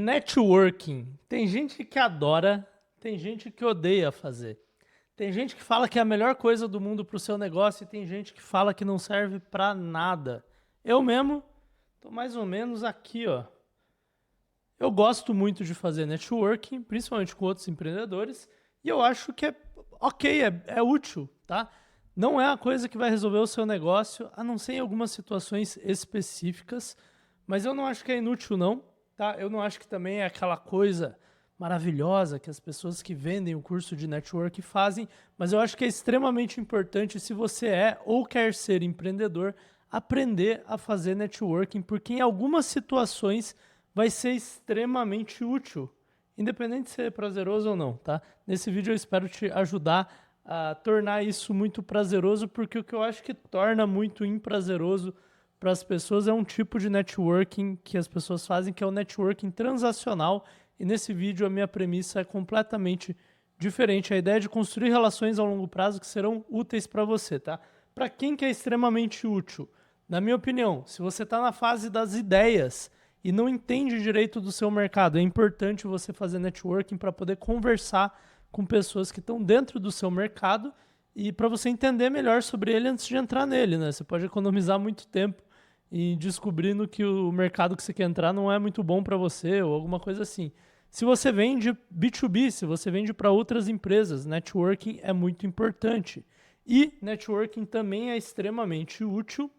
Networking. Tem gente que adora, tem gente que odeia fazer. Tem gente que fala que é a melhor coisa do mundo para o seu negócio e tem gente que fala que não serve para nada. Eu mesmo tô mais ou menos aqui, ó. Eu gosto muito de fazer networking, principalmente com outros empreendedores, e eu acho que é ok, é útil, tá? Não é a coisa que vai resolver o seu negócio, a não ser em algumas situações específicas, mas eu não acho que é inútil, não, tá? Eu não acho que também é aquela coisa maravilhosa que as pessoas que vendem o curso de network fazem, mas eu acho que é extremamente importante, se você é ou quer ser empreendedor, aprender a fazer networking, porque em algumas situações vai ser extremamente útil, independente de ser prazeroso ou não, tá? Nesse vídeo eu espero te ajudar a tornar isso muito prazeroso, porque o que eu acho que torna muito imprazeroso para as pessoas é um tipo de networking que as pessoas fazem, que é o networking transacional, e nesse vídeo a minha premissa é completamente diferente. A ideia é de construir relações ao longo prazo que serão úteis para você, tá? Para quem que é extremamente útil? Na minha opinião, se você está na fase das ideias e não entende direito do seu mercado, é importante você fazer networking para poder conversar com pessoas que estão dentro do seu mercado e para você entender melhor sobre ele antes de entrar nele, né? Você pode economizar muito tempo e descobrindo que o mercado que você quer entrar não é muito bom para você ou alguma coisa assim. Se você vende B2B, se você vende para outras empresas, networking é muito importante. E networking também é extremamente útil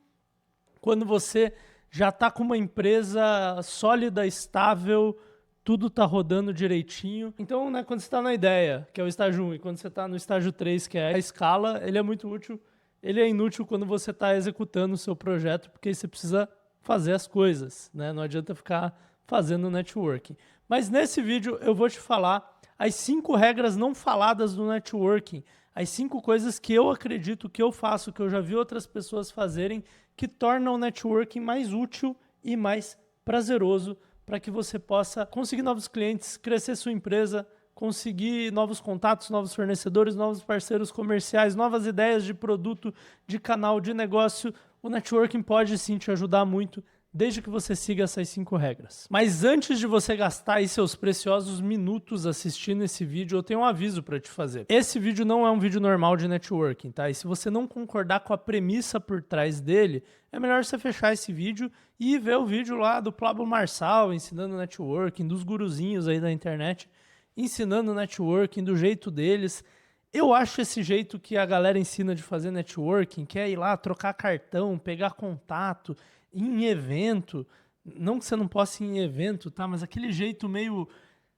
quando você já está com uma empresa sólida, estável, tudo está rodando direitinho. Então, né, quando você está na ideia, que é o estágio 1, e quando você está no estágio 3, que é a escala, ele é muito útil. Ele é inútil quando você está executando o seu projeto, porque aí você precisa fazer as coisas, né? Não adianta ficar fazendo networking. Mas nesse vídeo eu vou te falar as 5 regras não faladas do networking, as 5 coisas que eu acredito que eu faço, que eu já vi outras pessoas fazerem, que tornam o networking mais útil e mais prazeroso para que você possa conseguir novos clientes, crescer sua empresa, conseguir novos contatos, novos fornecedores, novos parceiros comerciais, novas ideias de produto, de canal, de negócio. O networking pode sim te ajudar muito, desde que você siga essas 5 regras. Mas antes de você gastar aí seus preciosos minutos assistindo esse vídeo, eu tenho um aviso para te fazer. Esse vídeo não é um vídeo normal de networking, tá? E se você não concordar com a premissa por trás dele, é melhor você fechar esse vídeo e ver o vídeo lá do Pablo Marçal ensinando networking, dos guruzinhos aí da internet, ensinando networking do jeito deles. Eu acho esse jeito que a galera ensina de fazer networking, que é ir lá, trocar cartão, pegar contato, ir em evento, não que você não possa ir em evento, tá? Mas aquele jeito meio,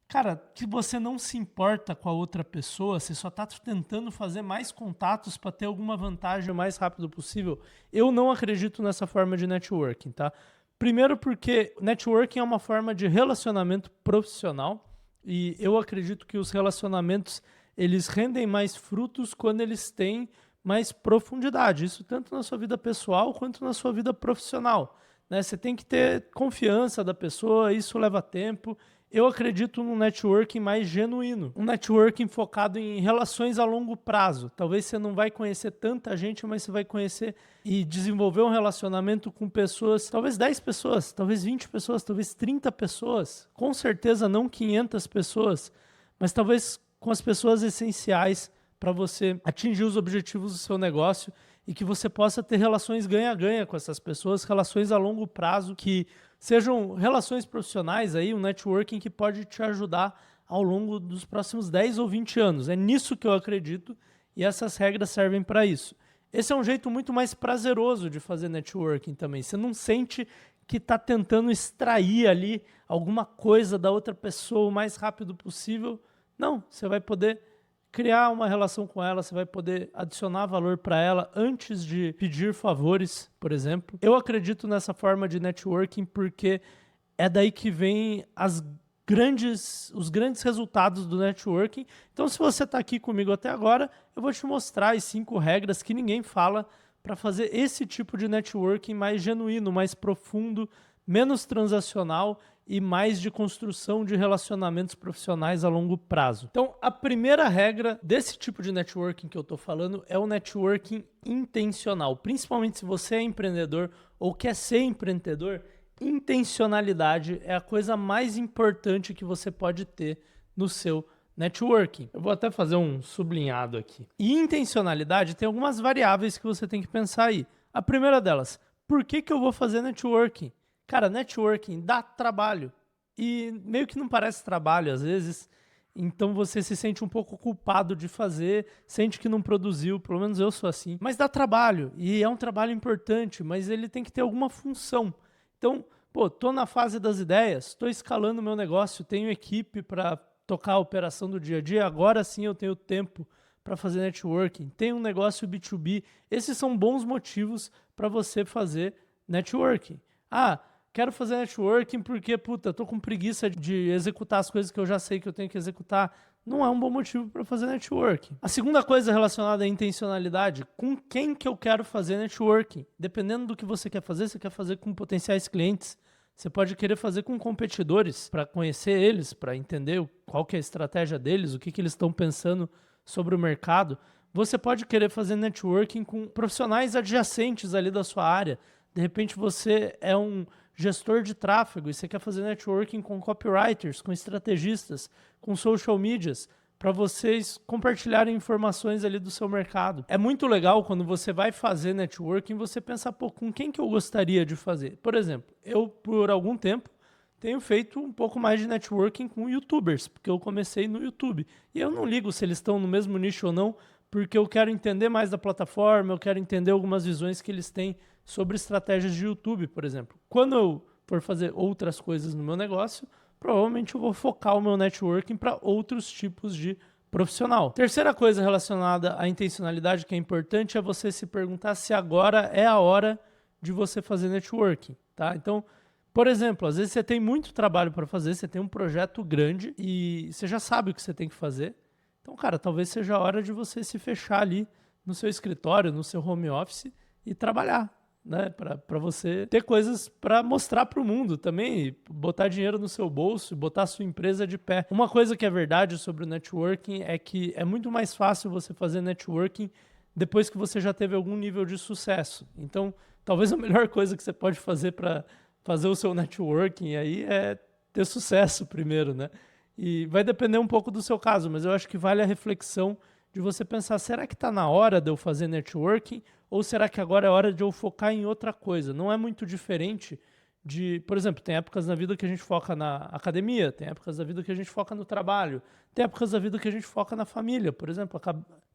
cara, que você não se importa com a outra pessoa, você só tá tentando fazer mais contatos para ter alguma vantagem o mais rápido possível. Eu não acredito nessa forma de networking, tá? Primeiro porque networking é uma forma de relacionamento profissional, e eu acredito que os relacionamentos eles rendem mais frutos quando eles têm mais profundidade. Isso tanto na sua vida pessoal quanto na sua vida profissional, né? Você tem que ter confiança da pessoa, isso leva tempo. Eu acredito num networking mais genuíno, um networking focado em relações a longo prazo. Talvez você não vai conhecer tanta gente, mas você vai conhecer e desenvolver um relacionamento com pessoas, talvez 10 pessoas, talvez 20 pessoas, talvez 30 pessoas. Com certeza não 500 pessoas, mas talvez com as pessoas essenciais para você atingir os objetivos do seu negócio e que você possa ter relações ganha-ganha com essas pessoas, relações a longo prazo, que sejam relações profissionais, aí, um networking que pode te ajudar ao longo dos próximos 10 ou 20 anos. É nisso que eu acredito e essas regras servem para isso. Esse é um jeito muito mais prazeroso de fazer networking também. Você não sente que está tentando extrair ali alguma coisa da outra pessoa o mais rápido possível. Não, você vai poder criar uma relação com ela, você vai poder adicionar valor para ela antes de pedir favores, por exemplo. Eu acredito nessa forma de networking porque é daí que vem os grandes resultados do networking. Então, se você está aqui comigo até agora, eu vou te mostrar as 5 regras que ninguém fala para fazer esse tipo de networking mais genuíno, mais profundo, menos transacional e mais de construção de relacionamentos profissionais a longo prazo. Então, a primeira regra desse tipo de networking que eu estou falando é o networking intencional. Principalmente se você é empreendedor ou quer ser empreendedor, intencionalidade é a coisa mais importante que você pode ter no seu networking. Eu vou até fazer um sublinhado aqui. E intencionalidade tem algumas variáveis que você tem que pensar aí. A primeira delas, por que eu vou fazer networking? Cara, networking dá trabalho. E meio que não parece trabalho às vezes, então você se sente um pouco culpado de fazer, sente que não produziu, pelo menos eu sou assim. Mas dá trabalho, e é um trabalho importante, mas ele tem que ter alguma função. Então, tô na fase das ideias, estou escalando meu negócio, tenho equipe para tocar a operação do dia a dia, agora sim eu tenho tempo para fazer networking, tenho um negócio B2B. Esses são bons motivos para você fazer networking. Quero fazer networking porque, tô com preguiça de executar as coisas que eu já sei que eu tenho que executar. Não é um bom motivo para fazer networking. A segunda coisa relacionada à intencionalidade, com quem que eu quero fazer networking? Dependendo do que você quer fazer com potenciais clientes. Você pode querer fazer com competidores, para conhecer eles, para entender qual que é a estratégia deles, o que eles estão pensando sobre o mercado. Você pode querer fazer networking com profissionais adjacentes ali da sua área. De repente você é um gestor de tráfego e você quer fazer networking com copywriters, com estrategistas, com social medias, para vocês compartilharem informações ali do seu mercado. É muito legal quando você vai fazer networking, você pensar, com quem que eu gostaria de fazer? Por exemplo, eu por algum tempo tenho feito um pouco mais de networking com youtubers, porque eu comecei no YouTube. E eu não ligo se eles estão no mesmo nicho ou não, porque eu quero entender mais da plataforma, eu quero entender algumas visões que eles têm sobre estratégias de YouTube, por exemplo. Quando eu for fazer outras coisas no meu negócio, provavelmente eu vou focar o meu networking para outros tipos de profissional. Terceira coisa relacionada à intencionalidade que é importante é você se perguntar se agora é a hora de você fazer networking, tá? Então, por exemplo, às vezes você tem muito trabalho para fazer, você tem um projeto grande e você já sabe o que você tem que fazer. Então, cara, talvez seja a hora de você se fechar ali no seu escritório, no seu home office e trabalhar, né? Para você ter coisas para mostrar para o mundo também, botar dinheiro no seu bolso, botar a sua empresa de pé. Uma coisa que é verdade sobre o networking é que é muito mais fácil você fazer networking depois que você já teve algum nível de sucesso. Então, talvez a melhor coisa que você pode fazer para fazer o seu networking aí é ter sucesso primeiro, né? E vai depender um pouco do seu caso, mas eu acho que vale a reflexão de você pensar, será que está na hora de eu fazer networking ou será que agora é hora de eu focar em outra coisa? Não é muito diferente de, por exemplo, tem épocas na vida que a gente foca na academia, tem épocas da vida que a gente foca no trabalho, tem épocas da vida que a gente foca na família, por exemplo,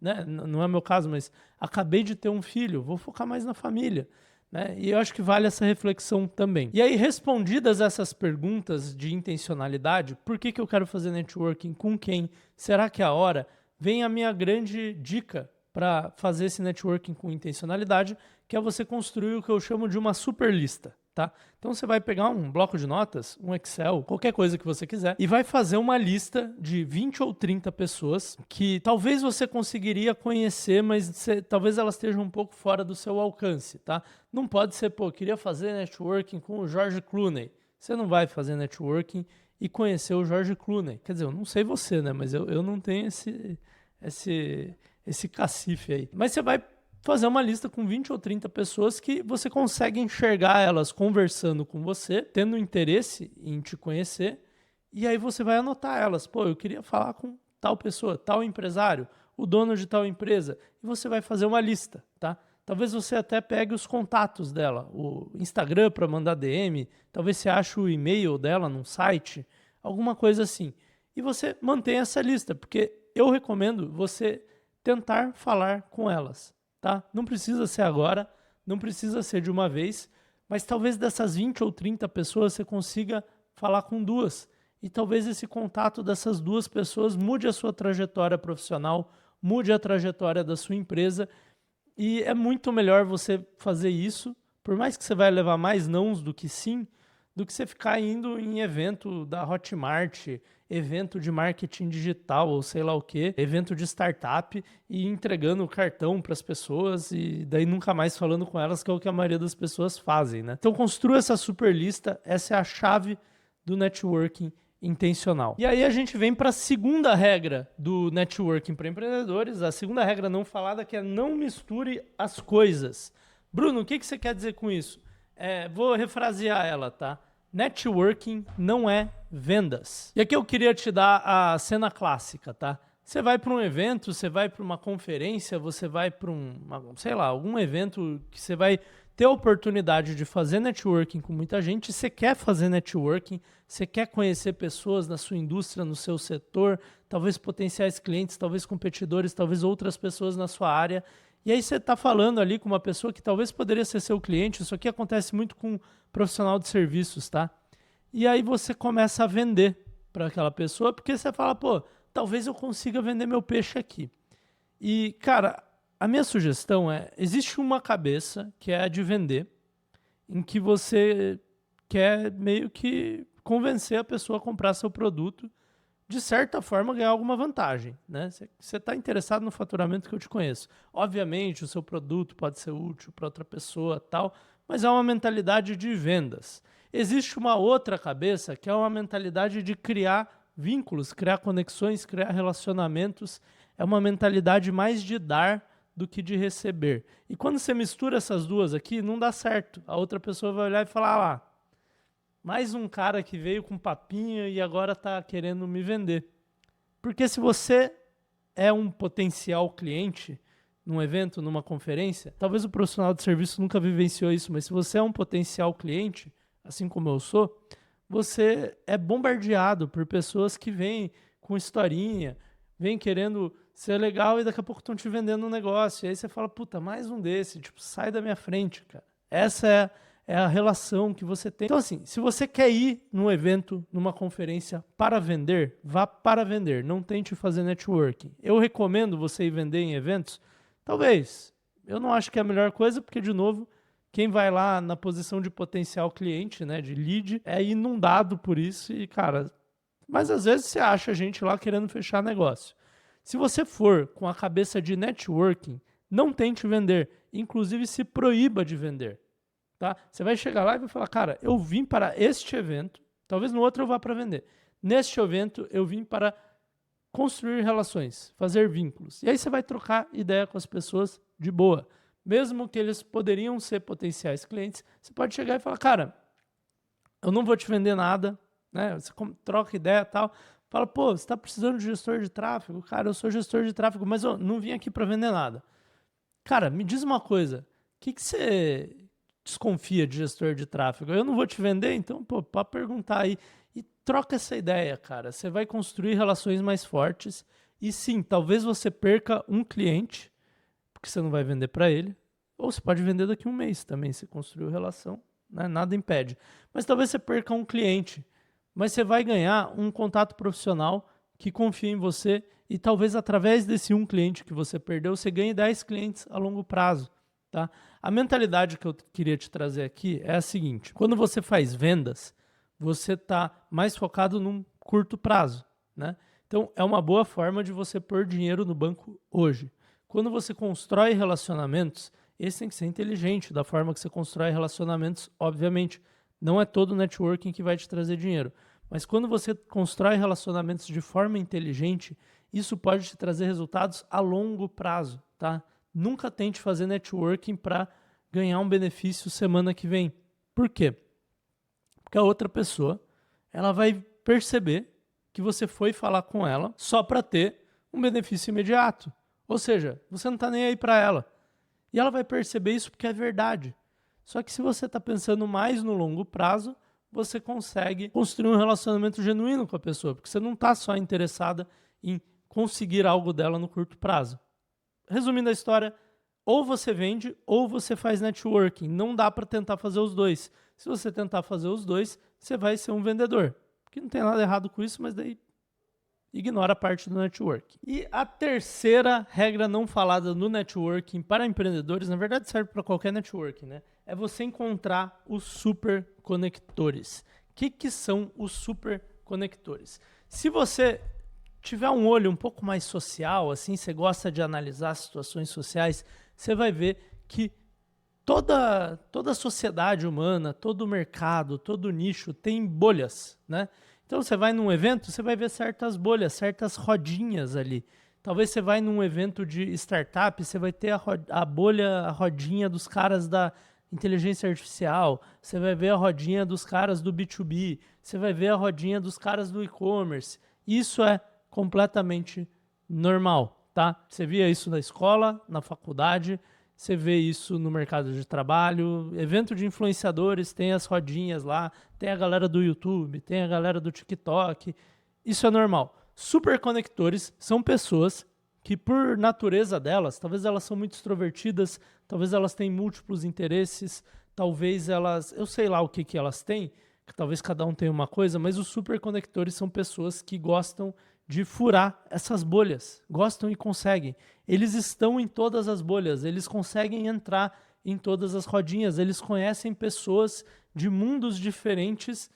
né? Não é o meu caso, mas acabei de ter um filho, vou focar mais na família. Né? E eu acho que vale essa reflexão também. E aí, respondidas essas perguntas de intencionalidade, por que eu quero fazer networking, com quem, será que é a hora? Vem a minha grande dica para fazer esse networking com intencionalidade, que é você construir o que eu chamo de uma super lista. Tá? Então você vai pegar um bloco de notas, um Excel, qualquer coisa que você quiser, e vai fazer uma lista de 20 ou 30 pessoas que talvez você conseguiria conhecer, mas talvez elas estejam um pouco fora do seu alcance. Tá? Não pode ser, queria fazer networking com o George Clooney. Você não vai fazer networking e conhecer o George Clooney. Quer dizer, eu não sei você, né? Mas eu não tenho esse cacife aí. Mas você vai fazer uma lista com 20 ou 30 pessoas que você consegue enxergar elas conversando com você, tendo interesse em te conhecer, e aí você vai anotar elas. Eu queria falar com tal pessoa, tal empresário, o dono de tal empresa, e você vai fazer uma lista, tá? Talvez você até pegue os contatos dela, o Instagram para mandar DM, talvez você ache o e-mail dela num site, alguma coisa assim. E você mantém essa lista, porque eu recomendo você tentar falar com elas. Tá? Não precisa ser agora, não precisa ser de uma vez, mas talvez dessas 20 ou 30 pessoas você consiga falar com duas. E talvez esse contato dessas duas pessoas mude a sua trajetória profissional, mude a trajetória da sua empresa. E é muito melhor você fazer isso, por mais que você vai levar mais nãos do que sim, do que você ficar indo em evento da Hotmart, evento de marketing digital ou sei lá o quê, evento de startup e entregando o cartão para as pessoas e daí nunca mais falando com elas, que é o que a maioria das pessoas fazem, né? Então construa essa super lista, essa é a chave do networking intencional. E aí a gente vem para a segunda regra do networking para empreendedores, a segunda regra não falada, que é não misture as coisas. Bruno, o que você quer dizer com isso? Vou refrasear ela, tá? Networking não é vendas. E aqui eu queria te dar a cena clássica, tá? Você vai para um evento, você vai para uma conferência, você vai para algum evento que você vai ter a oportunidade de fazer networking com muita gente, você quer fazer networking, você quer conhecer pessoas na sua indústria, no seu setor, talvez potenciais clientes, talvez competidores, talvez outras pessoas na sua área. E aí você está falando ali com uma pessoa que talvez poderia ser seu cliente. Isso aqui acontece muito com profissional de serviços, tá? E aí você começa a vender para aquela pessoa, porque você fala, pô, talvez eu consiga vender meu peixe aqui. E, cara, a minha sugestão existe uma cabeça que é a de vender, em que você quer meio que convencer a pessoa a comprar seu produto, de certa forma ganhar alguma vantagem, né? Você está interessado no faturamento que eu te conheço. Obviamente, o seu produto pode ser útil para outra pessoa, tal, mas é uma mentalidade de vendas. Existe uma outra cabeça que é uma mentalidade de criar vínculos, criar conexões, criar relacionamentos. É uma mentalidade mais de dar do que de receber. E quando você mistura essas duas aqui, não dá certo. A outra pessoa vai olhar e falar, lá, mais um cara que veio com papinho e agora está querendo me vender. Porque se você é um potencial cliente num evento, numa conferência, talvez o profissional de serviço nunca vivenciou isso, mas se você é um potencial cliente, assim como eu sou, você é bombardeado por pessoas que vêm com historinha, vêm querendo ser legal e daqui a pouco estão te vendendo um negócio. E aí você fala, puta, mais um desse, tipo, sai da minha frente, cara. Essa é a relação que você tem. Então, assim, se você quer ir num evento, numa conferência para vender, vá para vender. Não tente fazer networking. Eu recomendo você ir vender em eventos? Talvez. Eu não acho que é a melhor coisa, porque, de novo, quem vai lá na posição de potencial cliente, né, de lead, é inundado por isso e, cara, mas às vezes você acha gente lá querendo fechar negócio. Se você for com a cabeça de networking, não tente vender. Inclusive, se proíba de vender. Tá? Você vai chegar lá e vai falar, cara, eu vim para este evento, talvez no outro eu vá para vender. Neste evento eu vim para construir relações, fazer vínculos. E aí você vai trocar ideia com as pessoas de boa. Mesmo que eles poderiam ser potenciais clientes, você pode chegar e falar, cara, eu não vou te vender nada, né? Você troca ideia e tal. Fala, pô, você está precisando de gestor de tráfego? Cara, eu sou gestor de tráfego, mas eu não vim aqui para vender nada. Cara, me diz uma coisa, o que você desconfia de gestor de tráfego? Eu não vou te vender, então, pô, pode perguntar aí. E troca essa ideia, cara. Você vai construir relações mais fortes. E sim, talvez você perca um cliente, porque você não vai vender para ele. Ou você pode vender daqui a um mês também, se construiu relação, né? Nada impede. Mas talvez você perca um cliente. Mas você vai ganhar um contato profissional que confia em você. E talvez através desse um cliente que você perdeu, você ganhe 10 clientes a longo prazo. Tá? A mentalidade que eu queria te trazer aqui é a seguinte: quando você faz vendas, você está mais focado num curto prazo, né? Então, é uma boa forma de você pôr dinheiro no banco hoje. Quando você constrói relacionamentos, esse tem que ser inteligente, da forma que você constrói relacionamentos, obviamente. Não é todo networking que vai te trazer dinheiro. Mas quando você constrói relacionamentos de forma inteligente, isso pode te trazer resultados a longo prazo, tá? Nunca tente fazer networking para ganhar um benefício semana que vem. Por quê? Porque a outra pessoa, ela vai perceber que você foi falar com ela só para ter um benefício imediato. Ou seja, você não está nem aí para ela. E ela vai perceber isso porque é verdade. Só que se você está pensando mais no longo prazo, você consegue construir um relacionamento genuíno com a pessoa, porque você não está só interessada em conseguir algo dela no curto prazo. Resumindo a história, ou você vende ou você faz networking. Não dá para tentar fazer os dois. Se você tentar fazer os dois, você vai ser um vendedor. Que não tem nada errado com isso, mas daí ignora a parte do networking. E a terceira regra não falada no networking para empreendedores, na verdade serve para qualquer networking, né? É você encontrar os super conectores. O que são os super conectores? Se você tiver um olho um pouco mais social, assim, você gosta de analisar situações sociais, você vai ver que toda a sociedade humana, todo o mercado, todo o nicho tem bolhas, né? Então você vai num evento, você vai ver certas bolhas, certas rodinhas ali. Talvez você vai num evento de startup, você vai ter a bolha, a rodinha dos caras da inteligência artificial, você vai ver a rodinha dos caras do B2B, você vai ver a rodinha dos caras do e-commerce. Isso é completamente normal, tá? Você via isso na escola, na faculdade, você vê isso no mercado de trabalho, evento de influenciadores, tem as rodinhas lá, tem a galera do YouTube, tem a galera do TikTok, isso é normal. Superconectores são pessoas que, por natureza delas, talvez elas são muito extrovertidas, talvez elas têm múltiplos interesses, talvez elas, eu sei lá o que elas têm, que talvez cada um tenha uma coisa, mas os superconectores são pessoas que gostam de furar essas bolhas, gostam e conseguem. Eles estão em todas as bolhas, eles conseguem entrar em todas as rodinhas, eles conhecem pessoas de mundos diferentes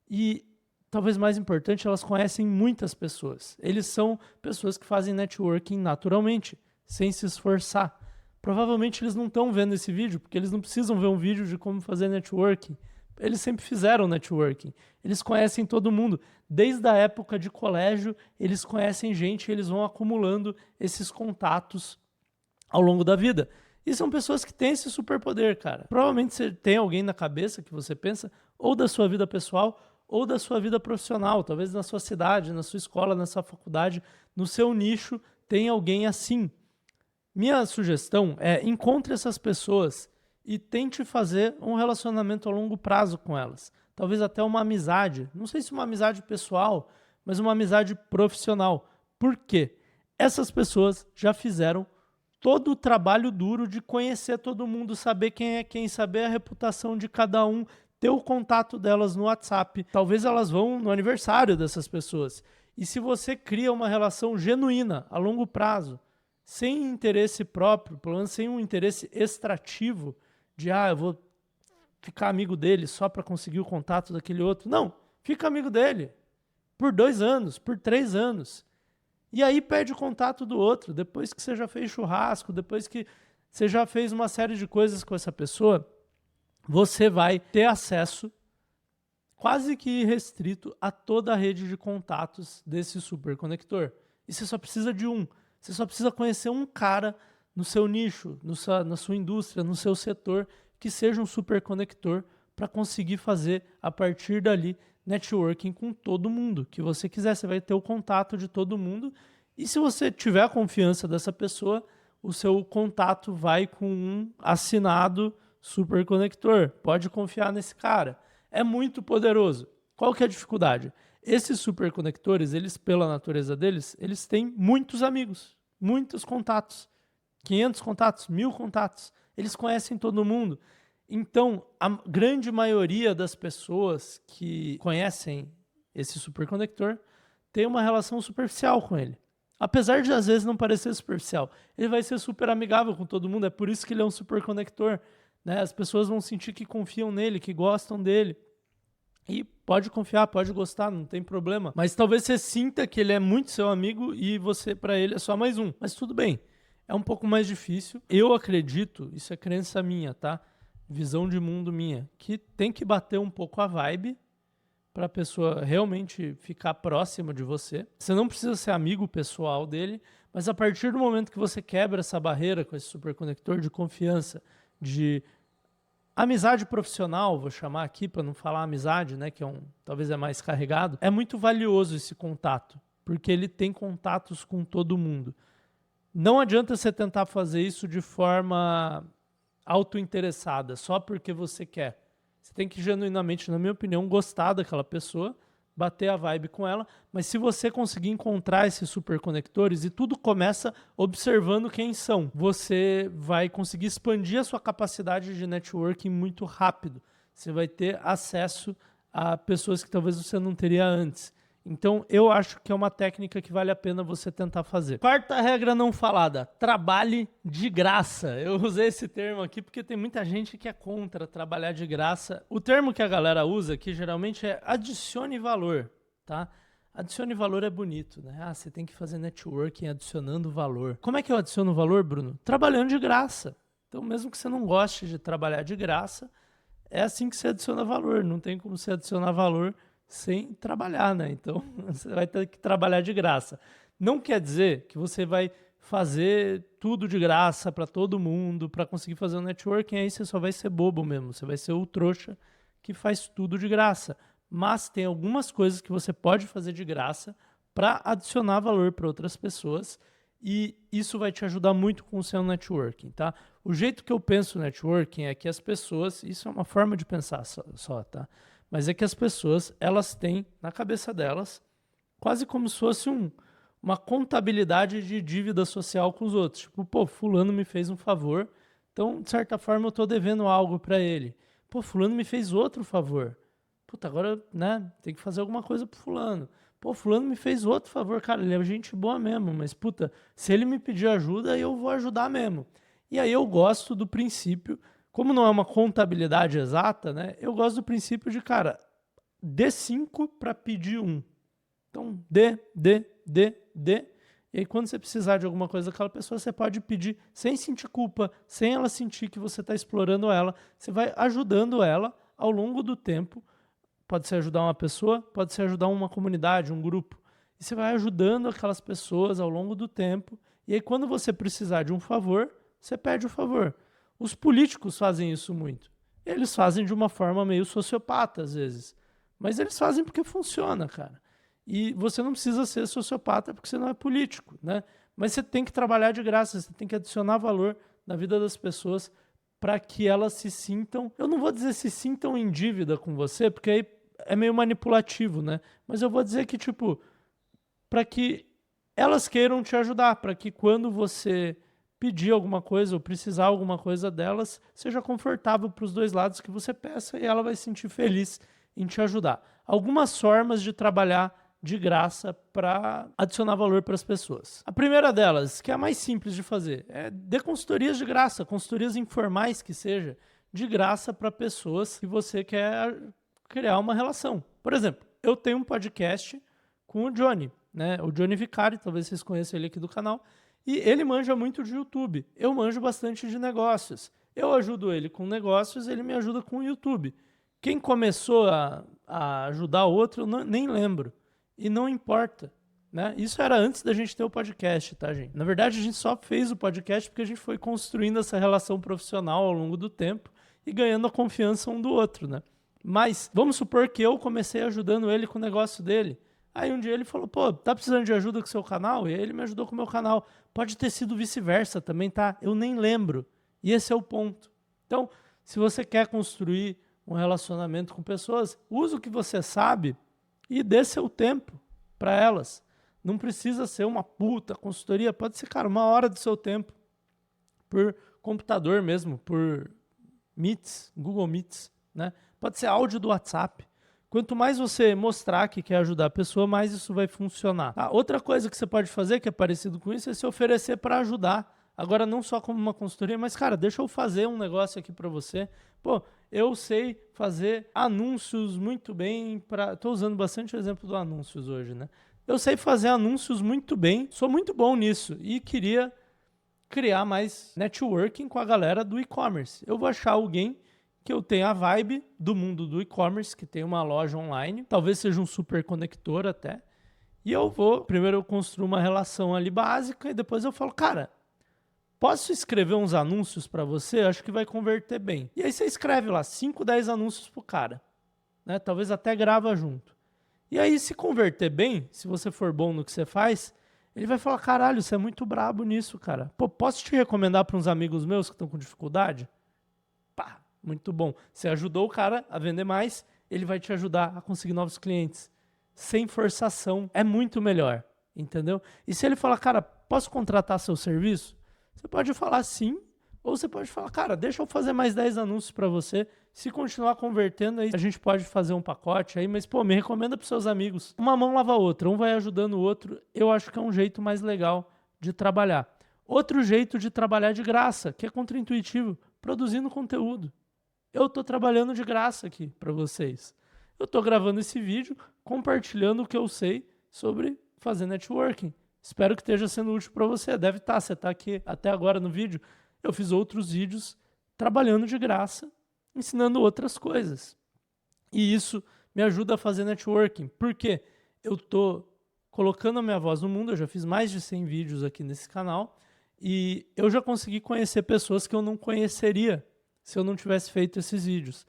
e, talvez mais importante, elas conhecem muitas pessoas. Eles são pessoas que fazem networking naturalmente, sem se esforçar. Provavelmente eles não estão vendo esse vídeo, porque eles não precisam ver um vídeo de como fazer networking. Eles sempre fizeram networking. Eles conhecem todo mundo. Desde a época de colégio, eles conhecem gente e eles vão acumulando esses contatos ao longo da vida. E são pessoas que têm esse superpoder, cara. Provavelmente você tem alguém na cabeça que você pensa, ou da sua vida pessoal, ou da sua vida profissional. Talvez na sua cidade, na sua escola, na sua faculdade, no seu nicho, tem alguém assim. Minha sugestão é encontre essas pessoas e tente fazer um relacionamento a longo prazo com elas. Talvez até uma amizade. Não sei se uma amizade pessoal, mas uma amizade profissional. Por quê? Essas pessoas já fizeram todo o trabalho duro de conhecer todo mundo, saber quem é quem, saber a reputação de cada um, ter o contato delas no WhatsApp. Talvez elas vão no aniversário dessas pessoas. E se você cria uma relação genuína, a longo prazo, sem interesse próprio, pelo menos sem um interesse extrativo, de eu vou ficar amigo dele só para conseguir o contato daquele outro. Não, fica amigo dele por 2 anos, por 3 anos. E aí pede o contato do outro, depois que você já fez churrasco, depois que você já fez uma série de coisas com essa pessoa, você vai ter acesso quase que irrestrito a toda a rede de contatos desse superconector. E você só precisa de um. Você só precisa conhecer um cara no seu nicho, na sua indústria, no seu setor, que seja um superconector para conseguir fazer, a partir dali, networking com todo mundo que você quiser. Você vai ter o contato de todo mundo e se você tiver a confiança dessa pessoa, o seu contato vai com um assinado superconector. Pode confiar nesse cara. É muito poderoso. Qual que é a dificuldade? Esses superconectores, eles, pela natureza deles, eles têm muitos amigos, muitos contatos. 500 contatos, 1000 contatos. Eles conhecem todo mundo. Então, a grande maioria das pessoas que conhecem esse superconector tem uma relação superficial com ele. Apesar de, às vezes, não parecer superficial. Ele vai ser super amigável com todo mundo. É por isso que ele é um superconector, né? As pessoas vão sentir que confiam nele, que gostam dele. E pode confiar, pode gostar, não tem problema. Mas talvez você sinta que ele é muito seu amigo e você, para ele, é só mais um. Mas tudo bem. É um pouco mais difícil. Eu acredito, isso é crença minha, tá? Visão de mundo minha, que tem que bater um pouco a vibe para a pessoa realmente ficar próxima de você. Você não precisa ser amigo pessoal dele, mas a partir do momento que você quebra essa barreira com esse superconector de confiança, de amizade profissional, vou chamar aqui para não falar amizade, né, que talvez é mais carregado, é muito valioso esse contato, porque ele tem contatos com todo mundo. Não adianta você tentar fazer isso de forma autointeressada, só porque você quer. Você tem que genuinamente, na minha opinião, gostar daquela pessoa, bater a vibe com ela, mas se você conseguir encontrar esses superconectores, e tudo começa observando quem são, você vai conseguir expandir a sua capacidade de networking muito rápido. Você vai ter acesso a pessoas que talvez você não teria antes. Então, eu acho que é uma técnica que vale a pena você tentar fazer. Quarta regra não falada, trabalhe de graça. Eu usei esse termo aqui porque tem muita gente que é contra trabalhar de graça. O termo que a galera usa aqui geralmente é adicione valor, tá? Adicione valor é bonito, né? Você tem que fazer networking adicionando valor. Como é que eu adiciono valor, Bruno? Trabalhando de graça. Então, mesmo que você não goste de trabalhar de graça, é assim que você adiciona valor. Não tem como você adicionar valor sem trabalhar, né? Então, você vai ter que trabalhar de graça. Não quer dizer que você vai fazer tudo de graça para todo mundo, para conseguir fazer um networking, aí você só vai ser bobo mesmo, você vai ser o trouxa que faz tudo de graça. Mas tem algumas coisas que você pode fazer de graça para adicionar valor para outras pessoas e isso vai te ajudar muito com o seu networking, tá? O jeito que eu penso networking é que as pessoas, isso é uma forma de pensar só, tá? Mas é que as pessoas, elas têm na cabeça delas quase como se fosse uma contabilidade de dívida social com os outros. Tipo, pô, fulano me fez um favor, então, de certa forma, eu tô devendo algo para ele. Pô, fulano me fez outro favor. Puta, agora, né, tem que fazer alguma coisa pro fulano. Pô, fulano me fez outro favor, cara, ele é gente boa mesmo, mas, puta, se ele me pedir ajuda, eu vou ajudar mesmo. E aí eu gosto do princípio, como não é uma contabilidade exata, né, eu gosto do princípio de, cara, dê 5 para pedir 1. Então, dê. E aí, quando você precisar de alguma coisa daquela pessoa, você pode pedir sem sentir culpa, sem ela sentir que você está explorando ela. Você vai ajudando ela ao longo do tempo. Pode ser ajudar uma pessoa, pode ser ajudar uma comunidade, um grupo. E você vai ajudando aquelas pessoas ao longo do tempo. E aí, quando você precisar de um favor, você pede o favor. Os políticos fazem isso muito. Eles fazem de uma forma meio sociopata, às vezes. Mas eles fazem porque funciona, cara. E você não precisa ser sociopata porque você não é político, né? Mas você tem que trabalhar de graça, você tem que adicionar valor na vida das pessoas para que elas se sintam, eu não vou dizer se sintam em dívida com você, porque aí é meio manipulativo, né? Mas eu vou dizer que, tipo, para que elas queiram te ajudar, para que quando você pedir alguma coisa ou precisar alguma coisa delas, seja confortável para os dois lados, que você peça e ela vai se sentir feliz em te ajudar. Algumas formas de trabalhar de graça para adicionar valor para as pessoas. A primeira delas, que é a mais simples de fazer, é dê consultorias de graça, consultorias informais que seja, de graça para pessoas que você quer criar uma relação. Por exemplo, eu tenho um podcast com o Johnny, né? O Johnny Vicari, talvez vocês conheçam ele aqui do canal, e ele manja muito de YouTube. Eu manjo bastante de negócios. Eu ajudo ele com negócios, ele me ajuda com o YouTube. Quem começou a ajudar o outro, eu nem lembro. E não importa, né? Isso era antes da gente ter o podcast, tá, gente? Na verdade, a gente só fez o podcast porque a gente foi construindo essa relação profissional ao longo do tempo e ganhando a confiança um do outro, né? Mas vamos supor que eu comecei ajudando ele com o negócio dele. Aí um dia ele falou, pô, tá precisando de ajuda com o seu canal? E aí ele me ajudou com o meu canal. Pode ter sido vice-versa também, tá? Eu nem lembro. E esse é o ponto. Então, se você quer construir um relacionamento com pessoas, use o que você sabe e dê seu tempo para elas. Não precisa ser uma puta consultoria, pode ser, cara, 1 hora do seu tempo por computador mesmo, por Meets, Google Meets, né? Pode ser áudio do WhatsApp. Quanto mais você mostrar que quer ajudar a pessoa, mais isso vai funcionar. Outra coisa que você pode fazer, que é parecido com isso, é se oferecer para ajudar. Agora, não só como uma consultoria, mas, cara, deixa eu fazer um negócio aqui para você. Pô, eu sei fazer anúncios muito bem. Estou usando bastante o exemplo do anúncios hoje, né? Eu sei fazer anúncios muito bem, sou muito bom nisso e queria criar mais networking com a galera do e-commerce. Eu vou achar alguém que eu tenha a vibe do mundo do e-commerce, que tem uma loja online, talvez seja um super conector até, e eu vou, primeiro eu construo uma relação ali básica e depois eu falo, cara, posso escrever uns anúncios para você? Acho que vai converter bem. E aí você escreve lá 5, 10 anúncios pro cara, né? Talvez até grava junto. E aí se converter bem, se você for bom no que você faz, ele vai falar, caralho, você é muito brabo nisso, cara. Pô, posso te recomendar para uns amigos meus que estão com dificuldade? Pá, muito bom. Você ajudou o cara a vender mais, ele vai te ajudar a conseguir novos clientes. Sem forçação. É muito melhor, entendeu? E se ele falar, cara, posso contratar seu serviço? Você pode falar sim, ou você pode falar, cara, deixa eu fazer mais 10 anúncios para você. Se continuar convertendo, aí a gente pode fazer um pacote aí, mas, pô, me recomenda para seus amigos. Uma mão lava a outra, um vai ajudando o outro. Eu acho que é um jeito mais legal de trabalhar. Outro jeito de trabalhar de graça, que é contraintuitivo, produzindo conteúdo. Eu estou trabalhando de graça aqui para vocês. Eu estou gravando esse vídeo, compartilhando o que eu sei sobre fazer networking. Espero que esteja sendo útil para você. Deve estar, você está aqui até agora no vídeo. Eu fiz outros vídeos trabalhando de graça, ensinando outras coisas. E isso me ajuda a fazer networking. Por quê? Eu estou colocando a minha voz no mundo. Eu já fiz mais de 100 vídeos aqui nesse canal e eu já consegui conhecer pessoas que eu não conheceria se eu não tivesse feito esses vídeos.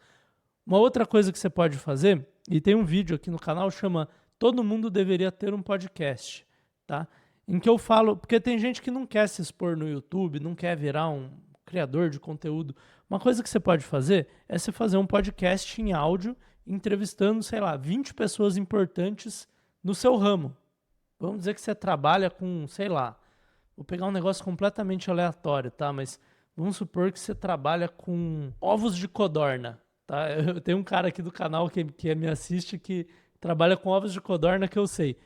Uma outra coisa que você pode fazer, e tem um vídeo aqui no canal, chama Todo Mundo Deveria Ter um Podcast, tá? Em que eu falo, porque tem gente que não quer se expor no YouTube, não quer virar um criador de conteúdo. Uma coisa que você pode fazer é você fazer um podcast em áudio, entrevistando, sei lá, 20 pessoas importantes no seu ramo. Vamos dizer que você trabalha com, sei lá, vou pegar um negócio completamente aleatório, tá? Mas vamos supor que você trabalha com ovos de codorna, tá? Eu tenho um cara aqui do canal que me assiste que trabalha com ovos de codorna que eu sei.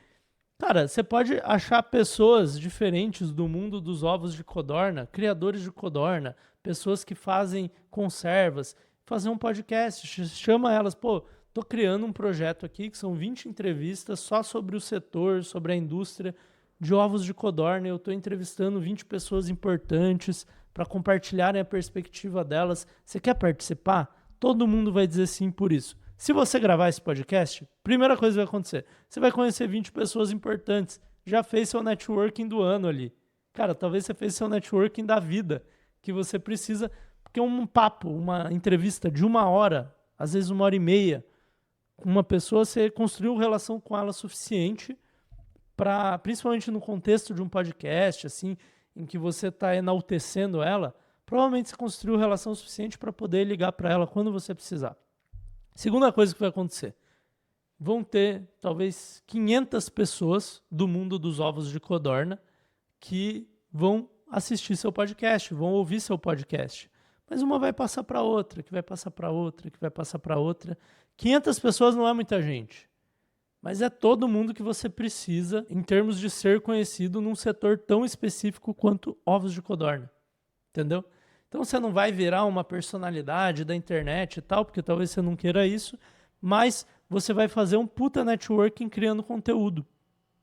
Cara, você pode achar pessoas diferentes do mundo dos ovos de codorna, criadores de codorna, pessoas que fazem conservas, fazer um podcast, chama elas, pô, tô criando um projeto aqui que são 20 entrevistas só sobre o setor, sobre a indústria de ovos de codorna. Eu tô entrevistando 20 pessoas importantes para compartilharem a perspectiva delas. Você quer participar? Todo mundo vai dizer sim por isso. Se você gravar esse podcast, primeira coisa que vai acontecer, você vai conhecer 20 pessoas importantes. Já fez seu networking do ano ali. Cara, talvez você fez seu networking da vida, que você precisa, porque um papo, uma entrevista de 1 hora, às vezes 1 hora e meia, com uma pessoa, você construiu relação com ela suficiente para, principalmente no contexto de um podcast, assim, em que você está enaltecendo ela, provavelmente você construiu relação suficiente para poder ligar para ela quando você precisar. Segunda coisa que vai acontecer, vão ter talvez 500 pessoas do mundo dos ovos de codorna que vão assistir seu podcast, vão ouvir seu podcast. Mas uma vai passar para outra, que vai passar para outra, que vai passar para outra. 500 pessoas não é muita gente, mas é todo mundo que você precisa em termos de ser conhecido num setor tão específico quanto ovos de codorna, entendeu? Então você não vai virar uma personalidade da internet e tal, porque talvez você não queira isso, mas você vai fazer um puta networking criando conteúdo.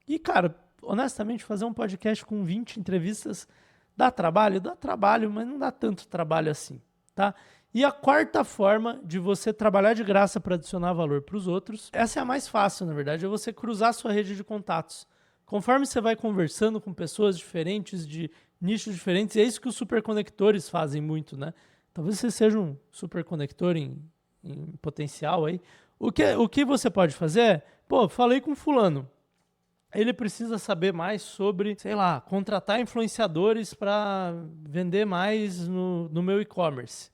E, cara, honestamente, fazer um podcast com 20 entrevistas dá trabalho? Dá trabalho, mas não dá tanto trabalho assim, tá? E a quarta forma de você trabalhar de graça para adicionar valor para os outros, essa é a mais fácil, na verdade, é você cruzar a sua rede de contatos. Conforme você vai conversando com pessoas diferentes, de nichos diferentes, e é isso que os superconectores fazem muito, né? Talvez você seja um superconector em potencial aí. O que você pode fazer é, pô, falei com fulano, ele precisa saber mais sobre, sei lá, contratar influenciadores para vender mais no meu e-commerce.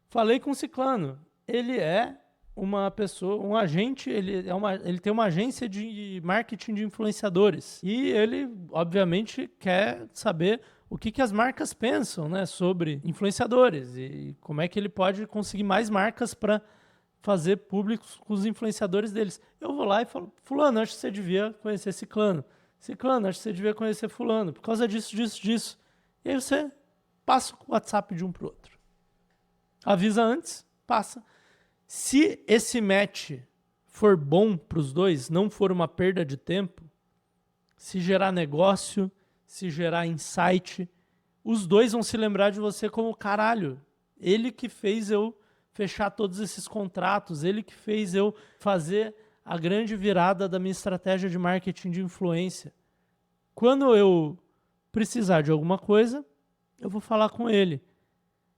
Falei com ciclano, ele é uma pessoa, um agente, ele tem uma agência de marketing de influenciadores e ele, obviamente, quer saber o que as marcas pensam, né, sobre influenciadores e como é que ele pode conseguir mais marcas para fazer públicos com os influenciadores deles. Eu vou lá e falo, fulano, acho que você devia conhecer ciclano. Ciclano, acho que você devia conhecer fulano, por causa disso, disso, disso. E aí você passa o WhatsApp de um para o outro. Avisa antes, passa. Se esse match for bom para os dois, não for uma perda de tempo, se gerar negócio, se gerar insight, os dois vão se lembrar de você como caralho. Ele que fez eu fechar todos esses contratos, ele que fez eu fazer a grande virada da minha estratégia de marketing de influência. Quando eu precisar de alguma coisa, eu vou falar com ele.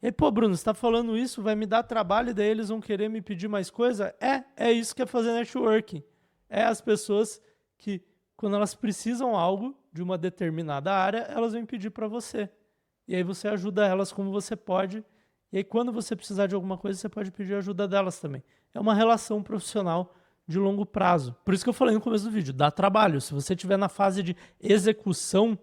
E, pô, Bruno, você está falando isso, vai me dar trabalho e daí eles vão querer me pedir mais coisa? É isso que é fazer networking. É as pessoas que, quando elas precisam algo de uma determinada área, elas vêm pedir para você. E aí você ajuda elas como você pode. E aí quando você precisar de alguma coisa, você pode pedir ajuda delas também. É uma relação profissional de longo prazo. Por isso que eu falei no começo do vídeo, dá trabalho. Se você estiver na fase de execução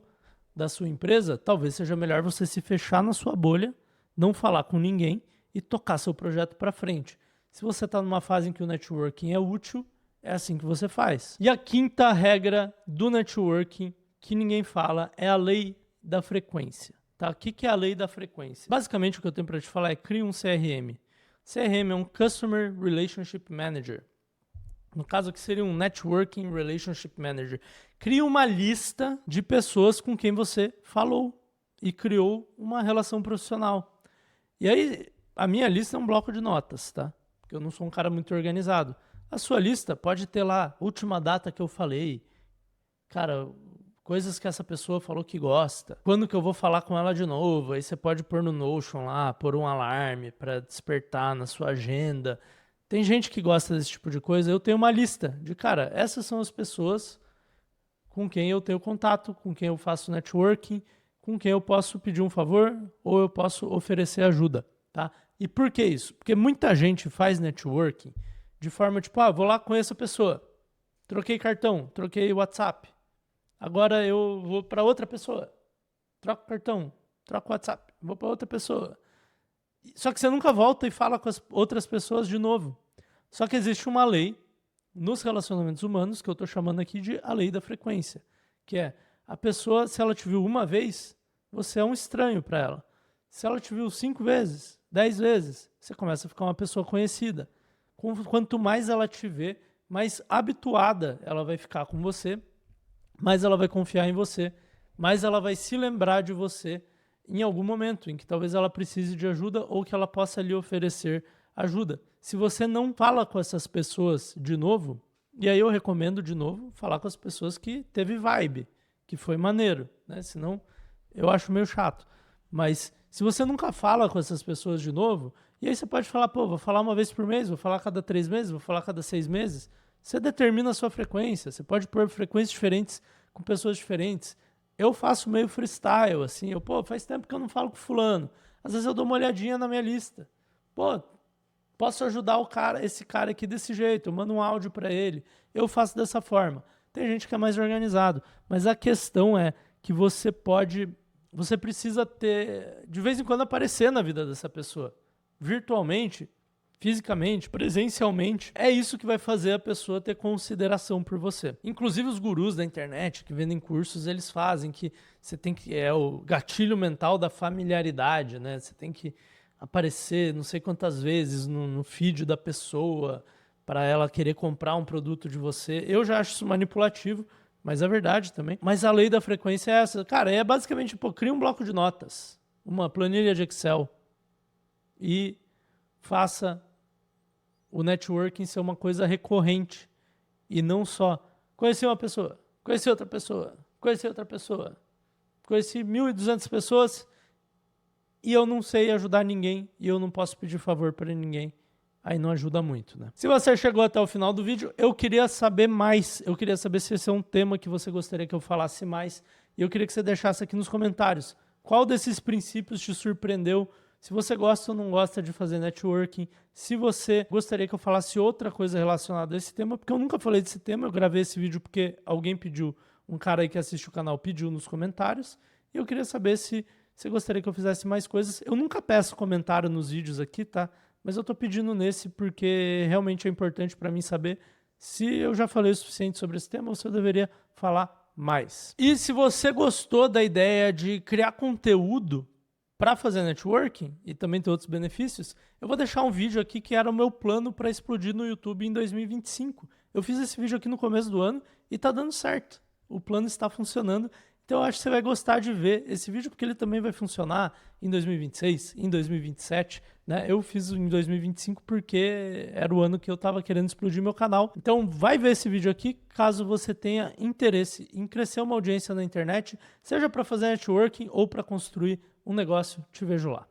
da sua empresa, talvez seja melhor você se fechar na sua bolha, não falar com ninguém e tocar seu projeto para frente. Se você está numa fase em que o networking é útil, é assim que você faz. E a quinta regra do networking que ninguém fala é a lei da frequência. Tá? O que é a lei da frequência? Basicamente o que eu tenho para te falar é crie um CRM. CRM é um Customer Relationship Manager. No caso aqui seria um Networking Relationship Manager. Crie uma lista de pessoas com quem você falou e criou uma relação profissional. E aí, a minha lista é um bloco de notas, tá? Porque eu não sou um cara muito organizado. A sua lista pode ter lá, última data que eu falei. cara, coisas que essa pessoa falou que gosta. Quando que eu vou falar com ela de novo? Aí você pode pôr no Notion lá, pôr um alarme para despertar na sua agenda. Tem gente que gosta desse tipo de coisa. Eu tenho uma lista de, cara, essas são as pessoas com quem eu tenho contato, com quem eu faço networking, com quem eu posso pedir um favor ou eu posso oferecer ajuda, tá? E por que isso? Porque muita gente faz networking de forma tipo, vou lá com essa pessoa, troquei cartão, troquei WhatsApp, agora eu vou para outra pessoa, troco cartão, troco WhatsApp, vou para outra pessoa. Só que você nunca volta e fala com as outras pessoas de novo. Só que existe uma lei nos relacionamentos humanos, que eu estou chamando aqui de a lei da frequência, que é a pessoa, se ela te viu uma vez, você é um estranho para ela. Se ela te viu 5 vezes, 10 vezes, você começa a ficar uma pessoa conhecida. Quanto mais ela te vê, mais habituada ela vai ficar com você, mais ela vai confiar em você, mais ela vai se lembrar de você em algum momento em que talvez ela precise de ajuda ou que ela possa lhe oferecer ajuda. Se você não fala com essas pessoas de novo, e aí eu recomendo de novo falar com as pessoas que teve vibe, que foi maneiro, né? Senão eu acho meio chato. Mas se você nunca fala com essas pessoas de novo, e aí você pode falar, vou falar uma vez por mês, vou falar a cada 3 meses, vou falar a cada 6 meses. Você determina a sua frequência, você pode pôr frequências diferentes com pessoas diferentes. Eu faço meio freestyle, assim, faz tempo que eu não falo com fulano. Às vezes eu dou uma olhadinha na minha lista. Posso ajudar esse cara aqui desse jeito, eu mando um áudio para ele, eu faço dessa forma. Tem gente que é mais organizado, mas a questão é que você precisa ter, de vez em quando, aparecer na vida dessa pessoa, virtualmente, fisicamente, presencialmente. É isso que vai fazer a pessoa ter consideração por você. Inclusive os gurus da internet que vendem cursos, eles fazem que você tem que, é o gatilho mental da familiaridade, né? Você tem que aparecer não sei quantas vezes no feed da pessoa para ela querer comprar um produto de você. Eu já acho isso manipulativo, mas é verdade também. Mas a lei da frequência é essa. Cara, é basicamente, cria um bloco de notas, uma planilha de Excel e faça o networking ser uma coisa recorrente e não só conheci uma pessoa, conheci outra pessoa, conheci outra pessoa, conheci 1.200 pessoas e eu não sei ajudar ninguém e eu não posso pedir favor para ninguém. Aí não ajuda muito, né? Se você chegou até o final do vídeo, eu queria saber mais. Eu queria saber se esse é um tema que você gostaria que eu falasse mais. E eu queria que você deixasse aqui nos comentários qual desses princípios te surpreendeu. Se você gosta ou não gosta de fazer networking. Se você gostaria que eu falasse outra coisa relacionada a esse tema, porque eu nunca falei desse tema. Eu gravei esse vídeo porque alguém pediu, um cara aí que assiste o canal pediu nos comentários. E eu queria saber se você gostaria que eu fizesse mais coisas. Eu nunca peço comentário nos vídeos aqui, tá? Mas eu tô pedindo nesse porque realmente é importante para mim saber se eu já falei o suficiente sobre esse tema ou se eu deveria falar mais. E se você gostou da ideia de criar conteúdo para fazer networking e também ter outros benefícios, eu vou deixar um vídeo aqui que era o meu plano para explodir no YouTube em 2025. Eu fiz esse vídeo aqui no começo do ano e tá dando certo. O plano está funcionando. Então eu acho que você vai gostar de ver esse vídeo, porque ele também vai funcionar em 2026, em 2027, né? Eu fiz em 2025 porque era o ano que eu estava querendo explodir meu canal. Então vai ver esse vídeo aqui, caso você tenha interesse em crescer uma audiência na internet, seja para fazer networking ou para construir um negócio. Te vejo lá.